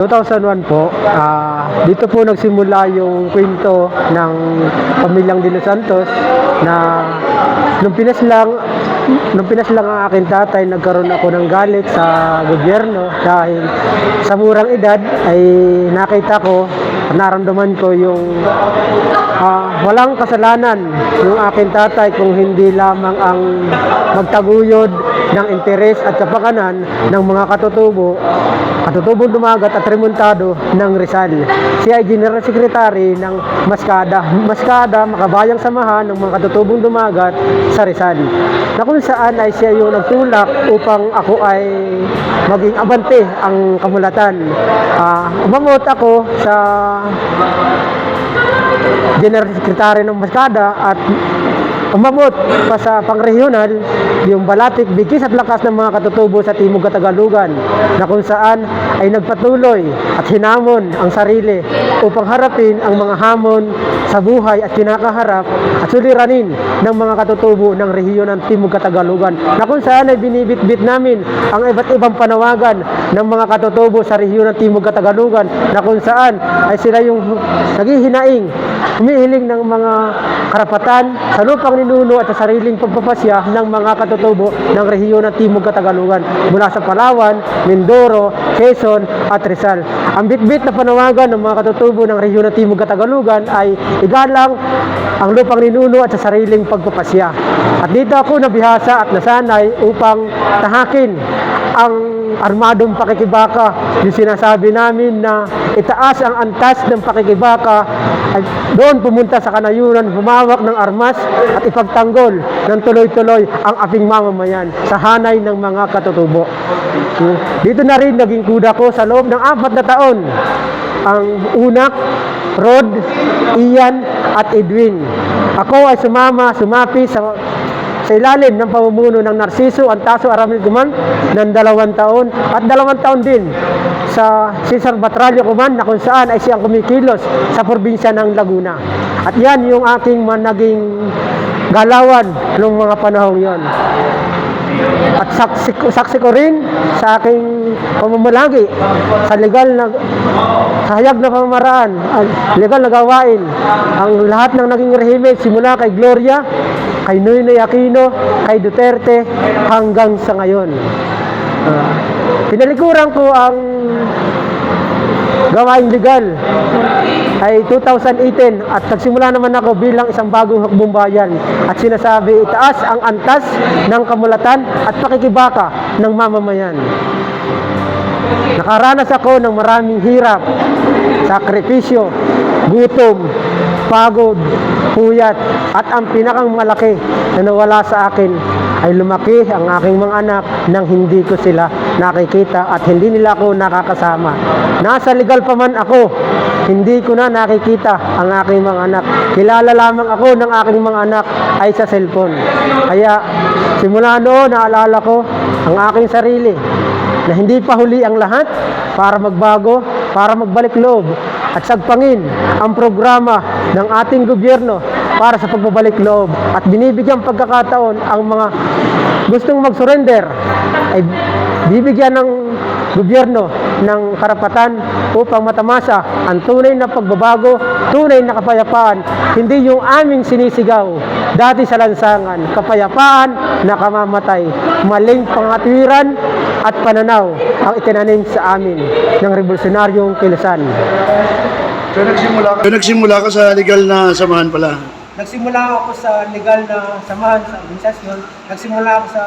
2001 po, dito po nagsimula yung kwento ng pamilyang De Los Santos na nung Pinas lang ang aking tatay, nagkaroon ako ng galit sa gobyerno dahil sa murang edad ay nakita ko, naramdaman ko yung walang kasalanan yung aking tatay kung hindi lamang ang magtaguyod ng interes at kapakanan ng mga katutubong dumagat at remontado ng Rizal. Siya ay General Secretary ng Maskada, Makabayang Samahan ng mga katutubong dumagat sa Rizal. Na kung saan ay siya yung nagtulak upang ako ay maging abante ang kamulatan. Umamot ako sa General Secretary ng Maskada at umabot pa sa pangregional yung balatik, bigkis at lakas ng mga katutubo sa Timog Katagalugan na kung saan ay nagpatuloy at hinamon ang sarili upang harapin ang mga hamon sa buhay at kinakaharap at suliranin ng mga katutubo ng rehiyon ng Timog Katagalugan na kung saan ay binibitbit namin ang iba't ibang panawagan ng mga katutubo sa rehiyon ng Timog Katagalugan na kung saan ay sila yung naghihinaing, humihiling ng mga karapatan sa lupang ninuno at sa sariling pagpapasya ng mga katutubo ng rehiyon ng Timog Katagalugan mula sa Palawan, Mindoro, Quezon at Rizal. Ang bitbit na panawagan ng mga katutubo ng rehiyon ng Timog Katagalugan ay igalang ang lupang ninuno at sa sariling pagpapasya. At dito ako nabihasa at nasanay upang tahakin ang armadong pakikibaka. Yung sinasabi namin na itaas ang antas ng pakikibaka ay doon pumunta sa kanayunan, humawak ng armas at ipagtanggol ng tuloy-tuloy ang aping mamamayan sa hanay ng mga katutubo. Dito na rin naging kuda ko sa loob ng 4 na taon ang Unak, Rod, Ian at Edwin. Ako ay sumapi sa ilalim ng pamumuno ng Narciso Antaso Aramil Guman ng 2 taon at 2 taon din sa Cesar Batralio Guman na kung saan ay siyang kumikilos sa probinsya ng Laguna. At yan yung aking naging galawan noong mga panahong yon. At saksi ko rin sa aking pamamalagi sa hayag na pamamaraan, legal na gawain, ang lahat ng naging rehimen simula kay Gloria, kay Noynoy Aquino, kay Duterte hanggang sa ngayon. Pinalikuran ko ang gawain legal ay 2018 at nagsimula naman ako bilang isang bagong hukbong bayan at sinasabi itaas ang antas ng kamulatan at pakikibaka ng mamamayan. Nakaranas ako ng maraming hirap, sakripisyo, gutom, pagod, puyat at ang pinakang malaki na nawala sa akin ay lumaki ang aking mga anak nang hindi ko sila nakikita at hindi nila ako nakakasama. Nasa legal pa man ako, hindi ko na nakikita ang aking mga anak. Kilala lamang ako ng aking mga anak ay sa cellphone. Kaya simula noon naalala ko ang aking sarili na hindi pa huli ang lahat para magbago, para magbalik loob at sagpangin ang programa ng ating gobyerno para sa pagbabalik loob at binibigyang pagkakataon ang mga gustong mag-surrender ay bibigyan ng gobyerno ng karapatan upang matamasa ang tunay na pagbabago, tunay na kapayapaan, hindi yung aming sinisigaw dati sa lansangan, kapayapaan na kamamatay, maling pangatwiran at pananaw ang itinanim sa amin ng revolusyonaryong kilusan. So nagsimula ka sa legal na samahan pala? Nagsimula ako sa legal na samahan sa organisasyon, nagsimula ako sa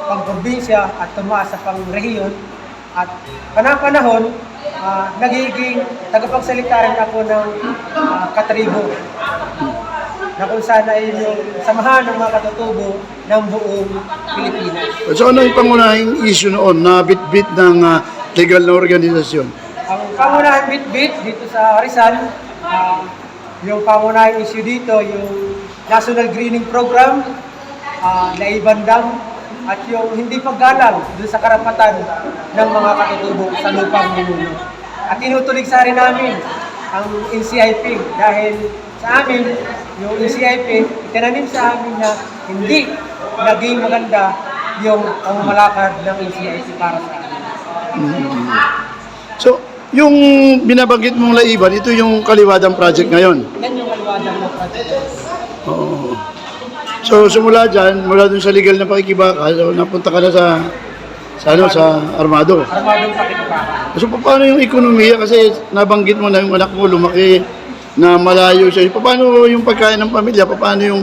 pangprobinsya at tumaas sa pangrehiyon at panahon nagiging tagapagsalita rin ako ng katribo na kung saan ay yung samahan ng mga katutubo ng buong Pilipinas. So ano yung pangunahing issue noon na bit-bit ng legal na organisasyon? Ang pangunahing bit-bit dito sa Rizal, yung pangunahing issue dito, yung National Greening Program, naibandang, at yung hindi paggalang doon sa karapatan ng mga katutubo sa lupang ninuno. At tinutulig sa rin namin ang NCIP dahil sa amin, yung NCIP, itinanim sa amin na hindi naging maganda yung pamamalakad ng NCIP para sa amin. So, Yung binabanggit mong Laiban, ito yung Kaliwadang project ngayon. Yan yung kaliwadang na project. Oo. So simula dyan, mula dun sa legal na pakikibaka, so, napunta ka na sa Armado. Armadong pakikibaka. So paano yung ekonomiya? Kasi nabanggit mo na yung anak mo lumaki na malayo siya. Paano yung pagkain ng pamilya? Paano yung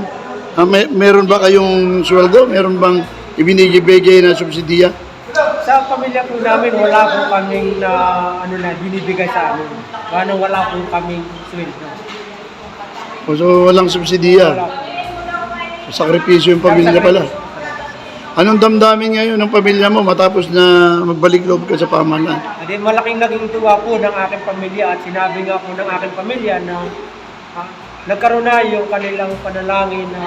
meron ba kayong sweldo? Meron bang ibinigay na subsidiya? Sa pamilya po namin, wala po kaming binibigay sa amin. Wala po kaming sweldo. So walang subsidiya. Wala po. Sakripisyo yung pamilya pala. Anong damdamin ngayon ng pamilya mo matapos na magbalik loob ka sa pamahalaan? Hindi, malaking naging tuwa po ng aking pamilya at sinabi nga po ng aking pamilya na nagkaroon na yung kanilang panalangin na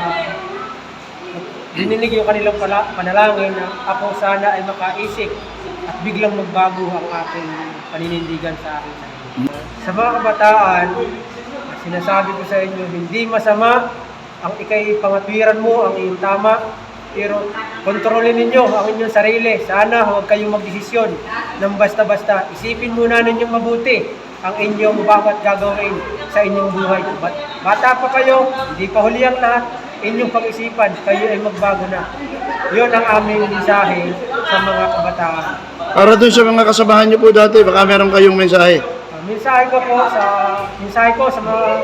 dininig yung kanilang panalangin na ako sana ay makaisip at biglang magbago ang aking paninindigan sa akin. Sa mga kabataan, sinasabi ko sa inyo, hindi masama ang ikay pangatwiran mo, ang iyong tama, pero kontrolin ninyo ang inyong sarili. Sana huwag kayong magdesisyon ng basta-basta. Isipin muna ninyong mabuti ang inyong bawat gagawin sa inyong buhay. Bata pa kayo, hindi pa huli ang lahat. Inyong pag-isipan, kayo ay magbago na. Yun ang aming mensahe sa mga kabataan. Para dun sa mga kasamahan niyo po dati, baka meron kayong mensahe. Mensahe ko sa mga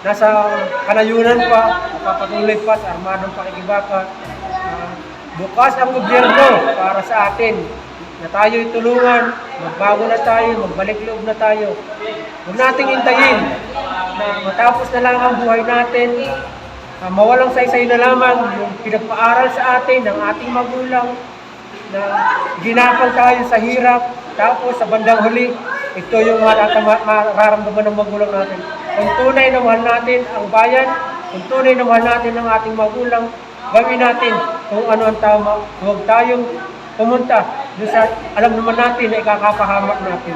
nasa kanayunan pa, napapatuloy pa sa armadong pakikibaka. Bukas ang gobyerno para sa atin na tayo'y tulungan, magbago na tayo, magbalik loob na tayo. Huwag nating hintayin na matapos na lang ang buhay natin, mawalang saysay na lamang yung pinagpaaral sa atin ng ating magulang, na ginapang tayo sa hirap, tapos sa bandang huli, ito yung mararamdaman ng magulang natin. Kung tunay na mahal natin ang bayan, kung tunay na mahal natin ang ating magulang, gawin natin kung ano ang tama. Huwag tayong pumunta doon sa alam naman natin na ikakapahamak natin.